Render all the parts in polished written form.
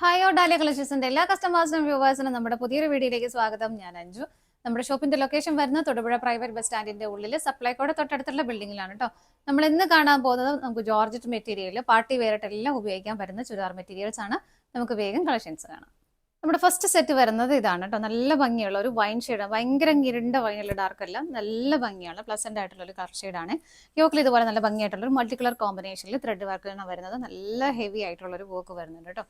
Hi dahlia കളക്ഷൻസിന്റെ എല്ലാ കസ്റ്റമേഴ്സിനും വ്യൂവേഴ്സിനും നമ്മുടെ പുതിയൊരു വീഡിയോയിലേക്ക് സ്വാഗതം. ഞാൻ അഞ്ജു. നമ്മുടെ ഷോപ്പിന്റെ ലൊക്കേഷൻ വരുന്നത് തൊടുപുഴ പ്രൈവറ്റ് ബസ് സ്റ്റാൻഡിന്റെ ഉള്ളിൽ സപ്ലൈകോടെ തൊട്ടടുത്തുള്ള ബിൽഡിംഗിലാണ് കേട്ടോ. നമ്മൾ ഇന്ന് കാണാൻ പോകുന്നത് നമുക്ക് ജോർജറ്റ് മെറ്റീരിയൽ പാർട്ടി വെയറായിട്ട് എല്ലാം ഉപയോഗിക്കാൻ പറ്റുന്ന ചുരിദാർ മെറ്റീരിയൽസ് ആണ്. നമുക്ക് വേഗം കളക്ഷൻസ് കാണാം. നമ്മുടെ ഫസ്റ്റ് സെറ്റ് വരുന്നത് ഇതാണ് കേട്ടോ. നല്ല ഭംഗിയുള്ള ഒരു വൈൻ ഷെയ്ഡ്, ഭയങ്കര ഇരുണ്ട വൈനുള്ള ഡാർക്ക് അല്ല, നല്ല ഭംഗിയുള്ള പ്ലസന്റ് ആയിട്ടുള്ള ഒരു കളർ ഷെയ്ഡാണ്. യോക്കിൽ ഇതുപോലെ നല്ല ഭംഗിയായിട്ടുള്ള ഒരു മൾട്ടി കളർ കോമ്പിനേഷനിൽ ത്രെഡ് വർക്കാണ് വരുന്നത്. നല്ല ഹെവി ആയിട്ടുള്ള ഒരു വർക്ക് വരുന്നുണ്ട് കേട്ടോ.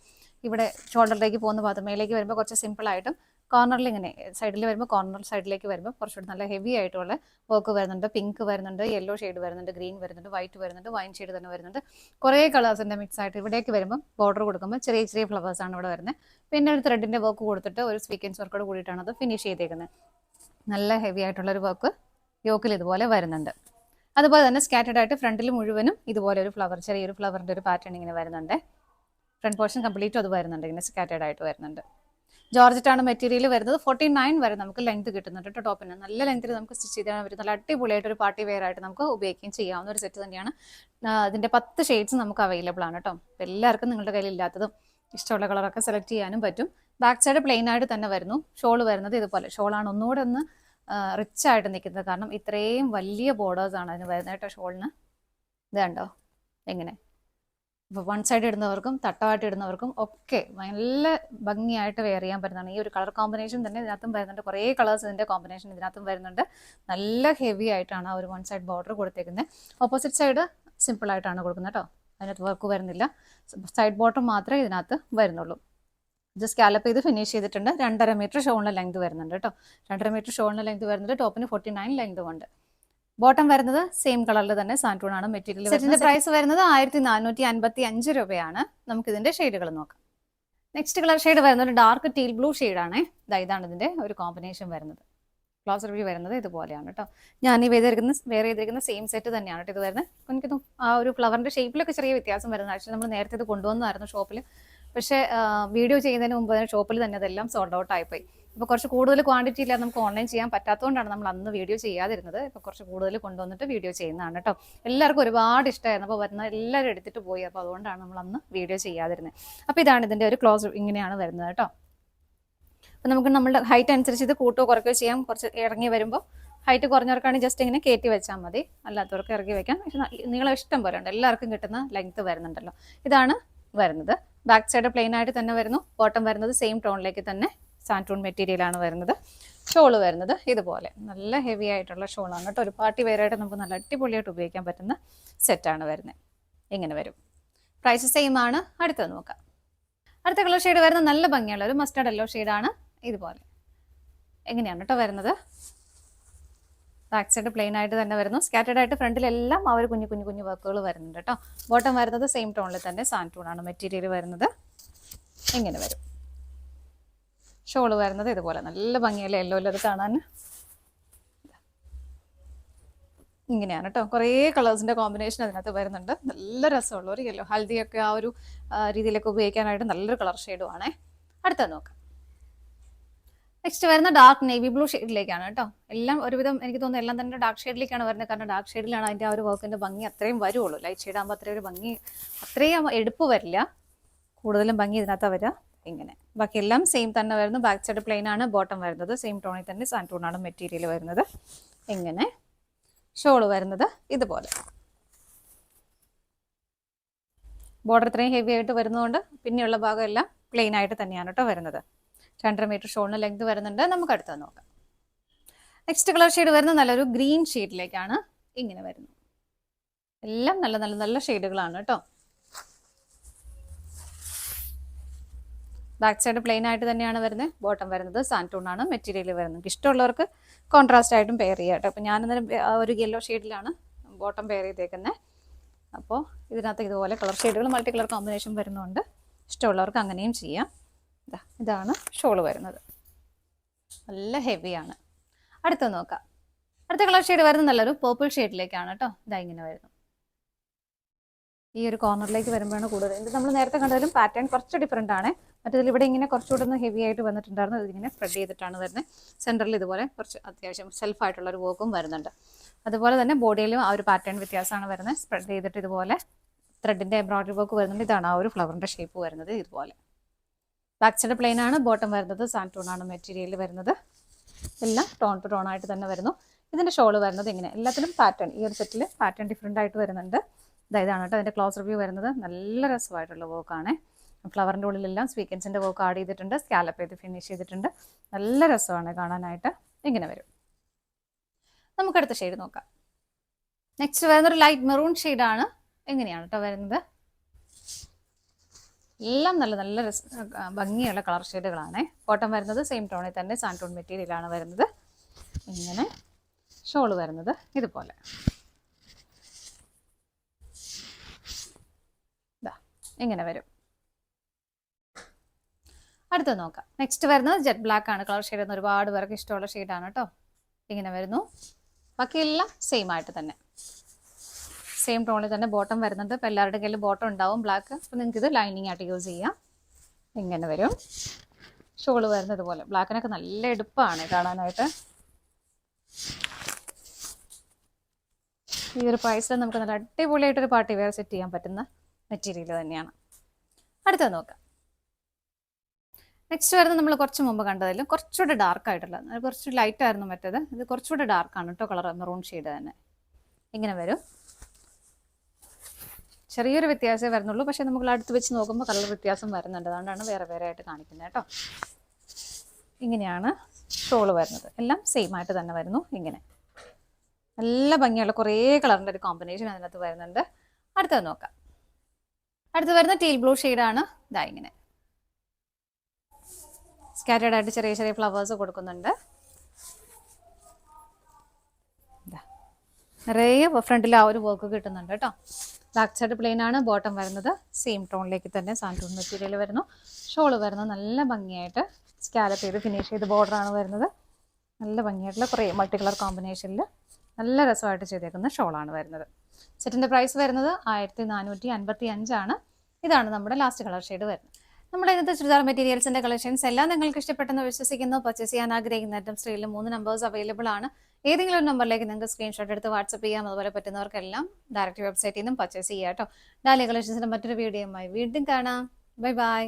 ഇവിടെ ഷോൾഡറിലേക്ക് പോകുന്ന ഭാഗത്ത് മേലേക്ക് വരുമ്പോൾ കുറച്ച് സിമ്പിൾ ആയിട്ടും കോർണറിൽ ഇങ്ങനെ സൈഡിൽ വരുമ്പോൾ കോർണർ സൈഡിലേക്ക് വരുമ്പോൾ കുറച്ചുകൂടി നല്ല ഹെവി ആയിട്ടുള്ള വർക്ക് വരുന്നുണ്ട്. പിങ്ക് വരുന്നുണ്ട്, യെല്ലോ ഷെയ്ഡ് വരുന്നുണ്ട്, ഗ്രീൻ വരുന്നുണ്ട്, വൈറ്റ് വരുന്നുണ്ട്, വൈൻ ഷെയ്ഡ് തന്നെ വരുന്നുണ്ട്. കുറേ കളേഴ്സിന്റെ മിക്സ് ആയിട്ട് ഇവിടേക്ക് വരുമ്പോൾ ബോർഡർ കൊടുക്കുമ്പോൾ ചെറിയ ചെറിയ ഫ്ലവേഴ്സ് ആണ് ഇവിടെ വരുന്നത്. പിന്നെ ഒരു ത്രെഡിന്റെ വർക്ക് കൊടുത്തിട്ട് ഒരു സ്വീക്വൻസ് വർക്കോട് കൂടിയിട്ടാണ് അത് ഫിനിഷ് ചെയ്തേക്കുന്നത്. നല്ല ഹെവി ആയിട്ടുള്ള ഒരു വർക്ക് യോക്കിൽ ഇതുപോലെ വരുന്നുണ്ട്. അതുപോലെ തന്നെ സ്കാറ്റേഡ് ആയിട്ട് ഫ്രണ്ടിൽ മുഴുവനും ഇതുപോലെ ഒരു ഫ്ലവർ, ചെറിയൊരു ഫ്ലവറിന്റെ ഒരു പാറ്റേൺ ഇങ്ങനെ വരുന്നുണ്ട്. ഫ്രണ്ട് പോർഷൻ കംപ്ലീറ്റ് അത് വരുന്നുണ്ട്, ഇങ്ങനെ സ്കാറ്റേഡ് ആയിട്ട് വരുന്നുണ്ട്. ജോർജറ്റ് ആണ് മെറ്റീരിയൽ വരുന്നത്. 49 വരെ നമുക്ക് ലെങ്ത് കിട്ടുന്നുണ്ട് കേട്ടോ. ടോപ്പിന് നല്ല ലെങ്ത്തിൽ നമുക്ക് സ്റ്റിച്ച് ചെയ്താൽ പറ്റും. നല്ല അടിപൊളിയായിട്ട് ഒരു പാർട്ടി വെയർ ആയിട്ട് നമുക്ക് ഉപയോഗിക്കുകയും ചെയ്യാവുന്ന ഒരു സെറ്റ് തന്നെയാണ്. അതിന്റെ 10 ഷെയ്ഡ്സ് നമുക്ക് അവൈലബിൾ ആണ് കേട്ടോ. എല്ലാവർക്കും നിങ്ങളുടെ കയ്യിൽ ഇല്ലാത്തതും ഇഷ്ടമുള്ള കളറൊക്കെ സെലക്ട് ചെയ്യാനും പറ്റും. ബാക്ക് സൈഡ് പ്ലെയിൻ ആയിട്ട് തന്നെ വരുന്നു. ഷോൾ വരുന്നത് ഇതുപോലെ. ഷോളാണ് ഒന്നുകൂടെ ഒന്ന് റിച്ച് ആയിട്ട് നിൽക്കുന്നത്, കാരണം ഇത്രയും വലിയ ബോർഡേഴ്സ് ആണ് അതിന് വരുന്നത് കേട്ടോ. ഷോളിന് ഇത് കണ്ടോ എങ്ങനെ. ഇപ്പോൾ വൺ സൈഡ് ഇടുന്നവർക്കും തട്ടമായിട്ട് ഇടുന്നവർക്കും ഒക്കെ നല്ല ഭംഗിയായിട്ട് വെയർ ചെയ്യാൻ പറ്റുന്നതാണ്. ഈ ഒരു കളർ കോമ്പിനേഷൻ തന്നെ ഇതിനകത്തും വരുന്നുണ്ട്. കുറേ കളേഴ്സ് ഇതിൻ്റെ കോമ്പിനേഷൻ ഇതിനകത്തും വരുന്നുണ്ട്. നല്ല ഹെവി ആയിട്ടാണ് ആ ഒരു വൺ സൈഡ് ബോർഡർ കൊടുത്തേക്കുന്നത്. ഓപ്പോസിറ്റ് സൈഡ് സിമ്പിൾ ആയിട്ടാണ് കൊടുക്കുന്നത് കേട്ടോ. അതിനകത്ത് വർക്ക് വരുന്നില്ല. സൈഡ് ബോട്ടം മാത്രമേ ഇതിനകത്ത് വരുന്നുള്ളൂ. ജസ്റ്റ് സ്കാലപ്പ് ചെയ്ത് ഫിനിഷ് ചെയ്തിട്ടുണ്ട്. 2.5 മീറ്റർ ഷോളിന് ലെങ്ത് വരുന്നുണ്ട് കേട്ടോ. 2.5 മീറ്റർ ഷോളിന് ലെങ്ത് വരുന്നുണ്ട്. ടോപ്പിന് 49 ലെങ്തും ഉണ്ട്. ബോട്ടം വരുന്നത് സെയിം കളറിൽ തന്നെ സാൻറ്റൂൺ ആണ് മെറ്റീരിയൽ. സെറ്റിന്റെ പ്രൈസ് വരുന്നത് 1455 രൂപയാണ്. നമുക്ക് ഇതിന്റെ ഷെയ്ഡുകൾ നോക്കാം. നെക്സ്റ്റ് കളർ ഷെയ്ഡ് വരുന്നത് ഡാർക്ക് ടീൽ ബ്ലൂ ഷെയ്ഡാണ്. ഇതാണ് ഇതിന്റെ ഒരു കോമ്പിനേഷൻ വരുന്നത്. ക്ലോസർ വ്യൂ വരുന്നത് ഇതുപോലെയാണ് കേട്ടോ. ഞാൻ ഈ വേറെ ചെയ്തിരിക്കുന്ന സെയിം സെറ്റ് തന്നെയാണ് കേട്ടോ ഇത് വരുന്നത്. എനിക്കിത് ആ ഒരു ഫ്ലവറിന്റെ ഷേപ്പിലൊക്കെ ചെറിയ വ്യത്യാസം വരുന്നത്. ആക്ച്വലി നമ്മൾ നേരത്തെ ഇത് കൊണ്ടുവന്നായിരുന്നു ഷോപ്പിൽ. പക്ഷേ വീഡിയോ ചെയ്യുന്നതിന് മുമ്പ് തന്നെ ഷോപ്പിൽ തന്നെ അതെല്ലാം സോൾഡ് ഔട്ട് ആയിപ്പോയി. ഇപ്പോൾ കുറച്ച് കൂടുതൽ ക്വാണ്ടിറ്റി ഇല്ലാതെ നമുക്ക് ഓൺലൈൻ ചെയ്യാൻ പറ്റാത്തതുകൊണ്ടാണ് നമ്മൾ അന്ന് വീഡിയോ ചെയ്യാതിരുന്നത്. ഇപ്പോൾ കുറച്ച് കൂടുതൽ കൊണ്ടുവന്നിട്ട് വീഡിയോ ചെയ്യുന്നതാണ് കേട്ടോ. എല്ലാവർക്കും ഒരുപാട് ഇഷ്ടമായിരുന്നു. അപ്പോൾ വരുന്ന എല്ലാവരും എടുത്തിട്ട് പോയി. അപ്പോൾ അതുകൊണ്ടാണ് നമ്മൾ അന്ന് വീഡിയോ ചെയ്യാതിരുന്നത്. അപ്പോൾ ഇതാണ് ഇതിൻ്റെ ഒരു ക്ലോസ്, ഇങ്ങനെയാണ് വരുന്നത് കേട്ടോ. അപ്പോൾ നമുക്ക് നമ്മുടെ ഹൈറ്റ് അനുസരിച്ച് ഇത് കൂട്ടുകയോ കുറയ്ക്കുകയോ ചെയ്യാം. കുറച്ച് ഇറങ്ങി വരുമ്പോൾ ഹൈറ്റ് കുറഞ്ഞവർക്കാണെങ്കിൽ ജസ്റ്റ് ഇങ്ങനെ കയറ്റി വെച്ചാൽ മതി. അല്ലാത്തവർക്ക് ഇറങ്ങി വെക്കാം. പക്ഷേ നീളം ഇഷ്ടം പോലെ ഉണ്ട്. എല്ലാവർക്കും കിട്ടുന്ന ലെങ്ത് വരുന്നുണ്ടല്ലോ. ഇതാണ് വരുന്നത്. ബാക്ക് സൈഡ് പ്ലെയിൻ ആയിട്ട് തന്നെ വരുന്നു. ബോട്ടം വരുന്നത് സെയിം ടോണിലേക്ക് തന്നെ സാൻറ്റൂൺ മെറ്റീരിയലാണ് വരുന്നത്. ഷോള് വരുന്നത് ഇതുപോലെ നല്ല ഹെവി ആയിട്ടുള്ള ഷോളാണ് കേട്ടോ. ഒരു പാർട്ടി വെയറായിട്ട് നമുക്ക് നല്ല അടിപൊളിയായിട്ട് ഉപയോഗിക്കാൻ പറ്റുന്ന സെറ്റാണ് വരുന്നത്. ഇങ്ങനെ വരും. പ്രൈസ് സെയിം ആണ്. അടുത്തത് നോക്കാം. അടുത്ത കളർ ഷെയ്ഡ് വരുന്നത് നല്ല ഭംഗിയുള്ള ഒരു മസ്റ്റർഡ് യെല്ലോ ഷെയ്ഡാണ്. ഇതുപോലെ എങ്ങനെയാണ് കേട്ടോ വരുന്നത്. ബാക്ക് സൈഡ് പ്ലെയിൻ ആയിട്ട് തന്നെ വരുന്നു. സ്കാറ്റേഡ് ആയിട്ട് ഫ്രണ്ടിലെല്ലാം ആ ഒരു കുഞ്ഞു കുഞ്ഞു കുഞ്ഞു വർക്കുകൾ വരുന്നുണ്ട് കേട്ടോ. ബോട്ടം വരുന്നത് സെയിം ടോണിൽ തന്നെ സാൻറ്റൂൺ ആണ് മെറ്റീരിയൽ വരുന്നത്. ഇങ്ങനെ വരും. ഷോള് വരുന്നത് ഇതുപോലെ നല്ല ഭംഗിയല്ലേ യെല്ലോയിൽ അത് കാണാൻ. ഇങ്ങനെയാണ് കേട്ടോ. കുറേ കളേഴ്സിന്റെ കോമ്പിനേഷൻ അതിനകത്ത് വരുന്നുണ്ട്. നല്ല രസമുള്ള ഒരു യെല്ലോ, ഹൽദിയൊക്കെ ആ ഒരു രീതിയിലൊക്കെ ഉപയോഗിക്കാനായിട്ട് നല്ലൊരു കളർ ഷെയ്ഡും ആണേ. അടുത്തത് നോക്കാം. നെക്സ്റ്റ് വരുന്ന ഡാർക്ക് നേവി ബ്ലൂ ഷെയ്ഡിലേക്കാണ് കേട്ടോ. എല്ലാം ഒരുവിധം എനിക്ക് തോന്നുന്നു എല്ലാം തന്നെ ഡാർക്ക് ഷെയ്ഡിലേക്കാണ് വരുന്നത്. കാരണം ഡാർക്ക് ഷെയ്ഡിലാണ് അതിൻ്റെ ആ ഒരു വർക്കിന്റെ ഭംഗി അത്രയും വരുള്ളൂ. ലൈറ്റ് ഷെയ്ഡ് ആകുമ്പോൾ അത്രയും ഒരു ഭംഗി, അത്രയും എടുപ്പ് വരില്ല. കൂടുതലും ഭംഗി ഇതിനകത്ത് വരിക. ഇങ്ങനെ ബാക്കി എല്ലാം സെയിം തന്നെ വരുന്നു. ബാക്ക് സൈഡ് പ്ലെയിൻ ആണ്. ബോട്ടം വരുന്നത് സെയിം ടോണിൽ തന്നെ സാൻറ്റൂൺ ആണ് മെറ്റീരിയൽ വരുന്നത്. ഇങ്ങനെ ഷോള് വരുന്നത് ഇതുപോലെ. ബോർഡർ ഇത്രയും ഹെവി ആയിട്ട് വരുന്നതുകൊണ്ട് പിന്നെയുള്ള ഭാഗം എല്ലാം പ്ലെയിൻ ആയിട്ട് തന്നെയാണ് കേട്ടോ വരുന്നത്. 2.5 മീറ്റർ ഷോളിന് ലെങ്ത് വരുന്നുണ്ട്. നമുക്ക് അടുത്തത് നോക്കാം. നെക്സ്റ്റ് കളർ ഷെയ്ഡ് വരുന്നത് നല്ലൊരു ഗ്രീൻ ഷെയ്ഡിലേക്കാണ്. ഇങ്ങനെ വരുന്നു. എല്ലാം നല്ല നല്ല നല്ല ഷെയ്ഡുകളാണ് കേട്ടോ. ബാക്ക് സൈഡ് പ്ലെയിൻ ആയിട്ട് തന്നെയാണ് വരുന്നത്. ബോട്ടം വരുന്നത് സാൻറ്റൂൺ ആണ് മെറ്റീരിയൽ വരുന്നത്. ഇഷ്ടമുള്ളവർക്ക് കോൺട്രാസ്റ്റ് ആയിട്ടും പെയർ ചെയ്യാം കേട്ടോ. അപ്പോൾ ഞാനന്നേരം ഒരു യെല്ലോ ഷെയ്ഡിലാണ് ബോട്ടം പെയർ ചെയ്തേക്കുന്നത്. അപ്പോൾ ഇതിനകത്ത് ഇതുപോലെ കളർ ഷെയ്ഡുകൾ മൾട്ടി കളർ കോമ്പിനേഷൻ വരുന്നുണ്ട്. ഇഷ്ടമുള്ളവർക്ക് അങ്ങനെയും ചെയ്യാം. ഇതാണ് ഷോള് വരുന്നത്. നല്ല ഹെവിയാണ്. അടുത്ത നോക്കാം. അടുത്ത കളർ ഷെയ്ഡ് വരുന്നത് നല്ലൊരു പേർപ്പിൾ ഷെയ്ഡിലേക്കാണ് കേട്ടോ. ഇങ്ങനെ വരുന്നു. ഈ ഒരു കോർണറിലേക്ക് വരുമ്പോഴാണ് കൂടുതൽ. ഇത് നമ്മൾ നേരത്തെ കണ്ടതിലും പാറ്റേൺ കുറച്ച് ഡിഫറെൻ്റ് ആണ്. മറ്റേതിൽ ഇവിടെ ഇങ്ങനെ കുറച്ചുകൂടെ ഒന്ന് ഹെവി ആയിട്ട് വന്നിട്ടുണ്ടായിരുന്നു. ഇതിങ്ങനെ സ്പ്രെഡ് ചെയ്തിട്ടാണ് വരുന്നത്. സെൻറ്ററിൽ ഇതുപോലെ കുറച്ച് അത്യാവശ്യം സെൽഫായിട്ടുള്ളൊരു വർക്കും വരുന്നുണ്ട്. അതുപോലെ തന്നെ ബോഡിയിലും ആ ഒരു പാറ്റേൺ വ്യത്യാസമാണ് വരുന്നത്. സ്പ്രെഡ് ചെയ്തിട്ട് ഇതുപോലെ ത്രെഡിൻ്റെ എംബ്രോയിഡറി വർക്ക് വരുന്നുണ്ട്. ഇതാണ് ആ ഒരു ഫ്ലവറിൻ്റെ ഷേപ്പ് വരുന്നത് ഇതുപോലെ. ബാക്ക് സൈഡ് പ്ലെയിൻ ആണ്, ബോട്ടം വരുന്നത് സാൻഡ് ടോൺ ആണ് മെറ്റീരിയൽ വരുന്നത്. എല്ലാം ടോൺ ടു ടോൺ ആയിട്ട് തന്നെ വരുന്നു. ഇതിൻ്റെ ഷോൾ വരുന്നത് ഇങ്ങനെ, എല്ലാത്തിലും പാറ്റേൺ, ഈ ഒരു സെറ്റിൽ പാറ്റേൺ ഡിഫറെൻ്റ് ആയിട്ട് വരുന്നുണ്ട്. ഇതാണ് കേട്ടോ അതിൻ്റെ ക്ലോസ് റിവ്യൂ വരുന്നത്. നല്ല രസമായിട്ടുള്ള വർക്കാണ്. ഫ്ലവറിൻ്റെ ഉള്ളിലെല്ലാം സ്വീക്കൻസിൻ്റെ വർക്ക് ആഡ് ചെയ്തിട്ടുണ്ട്, സ്കാലപ്പ് ചെയ്ത് ഫിനിഷ് ചെയ്തിട്ടുണ്ട്. നല്ല രസമാണ് കാണാനായിട്ട്. ഇങ്ങനെ വരും. നമുക്കടുത്ത ഷെയ്ഡ് നോക്കാം. നെക്സ്റ്റ് വരുന്നൊരു ലൈറ്റ് മെറൂൺ ഷെയ്ഡാണ്. എങ്ങനെയാണ് കേട്ടോ വരുന്നത്. എല്ലാം നല്ല നല്ല ഭംഗിയുള്ള കളർ ഷെയ്ഡുകളാണ്. ബോട്ടം വരുന്നത് സെയിം ടോണിൽ തന്നെ സാൻഡ് ടോൺ മെറ്റീരിയലാണ് വരുന്നത്. ഇങ്ങനെ ഷോൾ വരുന്നത് ഇതുപോലെ. ഇങ്ങനെ വരും. അടുത്ത് നോക്കാം. നെക്സ്റ്റ് വരുന്നത് ജെറ്റ് ബ്ലാക്ക് ആണ് കളർ ഷെയ്ഡ്. ഒരുപാട് പേർക്ക് ഇഷ്ടമുള്ള ഷെയ്ഡാണ് കേട്ടോ. ഇങ്ങനെ വരുന്നു. ബാക്കിയെല്ലാം സെയിം ആയിട്ട് തന്നെ, സെയിം ടോണിൽ തന്നെ ബോട്ടം വരുന്നുണ്ട്. ഇപ്പോൾ എല്ലാവരുടെ കയ്യിൽ ബോട്ടം ഉണ്ടാവും ബ്ലാക്ക്. അപ്പോൾ നിങ്ങൾക്ക് ഇത് ലൈനിങ് ആയിട്ട് യൂസ് ചെയ്യാം. ഇങ്ങനെ വരും. ഷോള് വരുന്നത് പോലെ. ബ്ലാക്കിനൊക്കെ നല്ല എടുപ്പാണ് കാണാനായിട്ട്. ഈ ഒരു പ്രൈസിൽ നമുക്ക് നല്ല അടിപൊളിയായിട്ടൊരു പാർട്ടി വെയർ സെറ്റ് ചെയ്യാൻ പറ്റുന്ന മെറ്റീരിയൽ തന്നെയാണ്. അടുത്തത് നോക്കാം. നെക്സ്റ്റ് വരുന്നത് നമ്മൾ കുറച്ച് മുമ്പ് കണ്ടതിലും കുറച്ചുകൂടെ ഡാർക്ക് ആയിട്ടുള്ള, കുറച്ച് ലൈറ്റ് ആയിരുന്നു മറ്റേത്. ഇത് കുറച്ചുകൂടെ ഡാർക്കാണ് കേട്ടോ കളർ. മെറൂൺ ഷെയ്ഡ് തന്നെ. ഇങ്ങനെ വരും. ചെറിയൊരു വ്യത്യാസമേ വരുന്നുള്ളൂ, പക്ഷേ നമുക്ക് അടുത്ത് വെച്ച് നോക്കുമ്പോൾ കളർ വ്യത്യാസം വരുന്നുണ്ട്. അതുകൊണ്ടാണ് വേറെ വേറെ ആയിട്ട് കാണിക്കുന്നത് കേട്ടോ. ഇങ്ങനെയാണ് ഷോള് വരുന്നത്. എല്ലാം സെയിം ആയിട്ട് തന്നെ വരുന്നു. ഇങ്ങനെ നല്ല ഭംഗിയുള്ള കുറേ കളറിൻ്റെ ഒരു കോമ്പിനേഷൻ അതിനകത്ത് വരുന്നുണ്ട്. അടുത്തത് നോക്കാം. അടുത്ത് വരുന്ന ടീൽ ബ്ലൂ ഷെയ്ഡാണ്. ഇതാ ഇങ്ങനെ സ്കാറ്റേഡ് ആയിട്ട് ചെറിയ ചെറിയ ഫ്ലവേഴ്സ് കൊടുക്കുന്നുണ്ട്. നിറയെ ഫ്രണ്ടിൽ ആ ഒരു വർക്ക് കിട്ടുന്നുണ്ട് കേട്ടോ. ബാക്ക് സൈഡ് പ്ലെയിൻ ആണ്, ബോട്ടം വരുന്നത് സെയിം ടോണിലേക്ക് തന്നെ സാൻഡ് ടോൺ മെറ്റീരിയൽ വരുന്നു. ഷോള് വരുന്നത് നല്ല ഭംഗിയായിട്ട് സ്കാലപ്പ് ചെയ്ത് ഫിനിഷ് ചെയ്ത് ബോർഡറാണ് വരുന്നത്. നല്ല ഭംഗിയായിട്ടുള്ള കുറേ മൾട്ടി കളർ കോമ്പിനേഷനിൽ നല്ല രസമായിട്ട് ചെയ്തേക്കുന്ന ഷോളാണ് വരുന്നത്. സെറ്റിൻ്റെ പ്രൈസ് വരുന്നത് 1455 ഇതാണ് നമ്മുടെ ലാസ്റ്റ് കളർ ഷെയ്ഡ് വരുന്നത്. നമ്മുടെ ഇന്നത്തെ ചുരിദാർ മെറ്റീരിയൽസിന്റെ കളക്ഷൻസ് എല്ലാം നിങ്ങൾക്ക് ഇഷ്ടപ്പെട്ടെന്ന് വിശ്വസിക്കുന്നു. പർച്ചേസ് ചെയ്യാൻ ആഗ്രഹിക്കുന്ന ഐറ്റം സ്ക്രീനിൽ 3 നമ്പേഴ്സ് അവൈലബിൾ ആണ്. ഏതെങ്കിലും ഒരു നമ്പറിലേക്ക് നിങ്ങൾക്ക് സ്ക്രീൻഷോട്ട് എടുത്ത് വാട്സ്ആപ്പ് ചെയ്യാം. അതുപോലെ പറ്റുന്നവർക്കെല്ലാം ഡയറക്റ്റ് വെബ്സൈറ്റിൽ നിന്നും പർച്ചേസ് ചെയ്യാം കേട്ടോ. ഡാലിയ കളക്ഷൻസിന്റെ മറ്റൊരു വീഡിയോയുമായി വീണ്ടും കാണാം. Bye bye.